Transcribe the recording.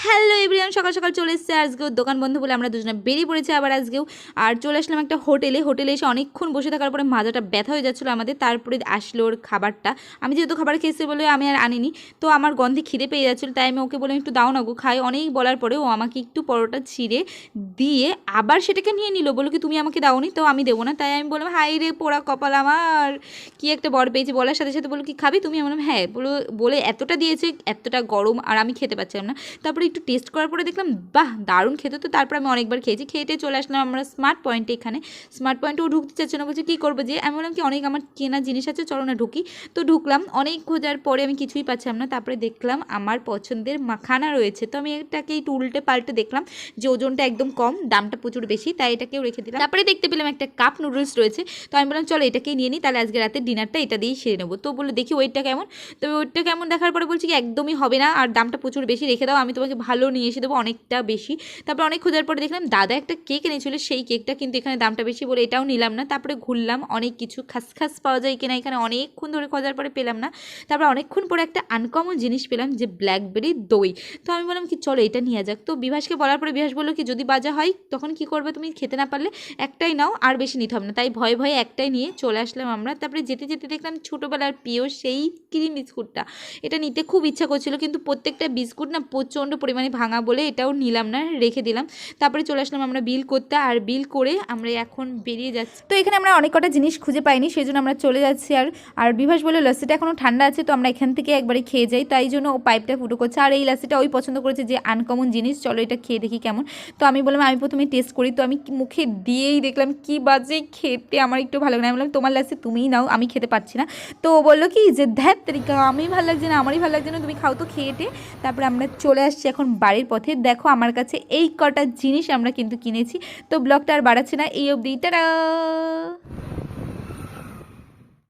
Hello everyone, সকাল সকাল চলে এসেছে। আজকেও দোকান বন্ধ বলে আমরা দুজনে বেরিয়ে পড়েছি আবার আজকেও। আর চলে আসলাম একটা হোটেলে এসে অনেকক্ষণ বসে থাকার পরে মাজাটা ব্যথা হয়ে যাচ্ছিলো আমাদের। তারপরে আসলো ওর খাবারটা। আমি যেহেতু খাবার খেয়েছি বলে আমি আর আনিনি, তো আমার গন্ধে খিদে পেয়ে যাচ্ছিলো, তাই আমি ওকে বললাম একটু দাও না গো খাই। অনেক বলার পরে ও আমাকে একটু পরোটা ছিঁড়ে দিয়ে আবার সেটাকে নিয়ে নিল, বলো কি তুমি আমাকে দাওনি, তো আমি দেবো না। তাই আমি বললাম হাই রে পোড়া কপাল আমার, কি একটা বর পেয়েছি। বলার সাথে সাথে বলো কি খাবি তুমি, আমি বললাম হ্যাঁ। বলে এতটা দিয়েছে, এতটা গরম আর আমি খেতে পারছিলাম না। তারপরে একটু টেস্ট করার পরে দেখলাম বাহ দারুণ খেতে। তো তারপর আমি অনেকবার খেয়েছি, খেতে চলে আসলাম আমরা স্মার্ট পয়েন্টে। এখানে স্মার্ট পয়েন্টেও ঢুকতে চাচ্ছে না, বলছে কী করবো যে। আমি বললাম কি অনেক আমার কেনা জিনিস আছে, চলো না ঢুকি। তো ঢুকলাম, অনেক খোঁজার পরে আমি কিছুই পাচ্ছিলাম না। তারপরে দেখলাম আমার পছন্দের মাখানা রয়েছে, তো আমি এটাকে একটু উল্টে পাল্টে দেখলাম যে ওজনটা একদম কম, দামটা প্রচুর বেশি, তাই এটাকেও রেখে দিলাম। তারপরে দেখতে পেলাম একটা কাপ নুডলস রয়েছে, তো আমি বললাম চলো এটাকেই নিয়ে নিই, তাহলে আজকে রাতের ডিনারটা এটা দিয়েই সেরে নেবো। তো বলে দেখি ওয়েটটা কেমন। তবে ওয়েটটা কেমন দেখার পরে বলছি কি একদমই হবে না, আর দামটা প্রচুর বেশি, রেখে দাও, আমি তোমাকে ভালো নিয়ে এসে দেবো অনেকটা বেশি। তারপর অনেক খোঁজার পরে দেখলাম দাদা একটা কেক এনেছিল, সেই কেকটা কিন্তু এখানে দামটা বেশি বলে এটাও নিলাম না। তারপরে ঘুরলাম, অনেক কিছু খাসখাস পাওয়া যায় কিনা এখানে অনেকক্ষণ ধরে খোঁজার পরে পেলাম না। তারপর অনেকক্ষণ পরে একটা আনকমন জিনিস পেলাম, যে ব্ল্যাকবেরি দই। তো আমি বললাম কি চলো এটা নিয়ে যাক। তো বিভাসকে বলার পরে বিভাস বললো কি যদি বাজা হয় তখন কি করবে, তুমি খেতে না পারলে একটাই নাও, আর বেশি নিতে হবে না। তাই ভয়ে ভয়ে একটাই নিয়ে চলে আসলাম আমরা। তারপরে যেতে যেতে দেখলাম ছোটোবেলার প্রিয় সেই ক্রিম বিস্কুটটা, এটা নিতে খুব ইচ্ছা করছিল, কিন্তু প্রত্যেকটা বিস্কুট না প্রচণ্ড পরিমাণে ভাঙা বলে এটাও নিলাম না, রেখে দিলাম। তারপরে চলে আসলাম আমরা বিল করতে, আর বিল করে আমরা এখন বেরিয়ে যাচ্ছি। তো এখানে আমরা অনেক কটা জিনিস খুঁজে পাইনি, সেই জন্য আমরা চলে যাচ্ছি। আর বিভাস বলে লস্যিটা এখনও ঠান্ডা আছে, তো আমরা এখান থেকে একবারে খেয়ে যাই, তাই জন্য ও পাইপটা ফুটো করছে। আর এই লস্যিটা ওই পছন্দ করেছে, যে আনকমন জিনিস, চলো এটা খেয়ে দেখি কেমন। তো আমি বললাম আমি প্রথমে টেস্ট করি, তো আমি মুখে দিয়েই দেখলাম কি বাজে খেতে, আমার একটু ভালো লাগে না। আমি বললাম তোমার লস্যি তুমিই নাও, আমি খেতে পারছি না। তো ও বললো কি যে ধ্যাত তরিকা, আমি ভালো লাগছে না, আমারই ভালো লাগছে না, তুমি খাও তো খেয়েটে। তারপরে আমরা চলে আসছি এখন বাড়ির পথে। দেখো আমার কাছে এই কটা জিনিস আমরা কিন্তু কিনেছি। তো ব্লগটা আর বাড়াচ্ছি না, এই অবধি, টাটা।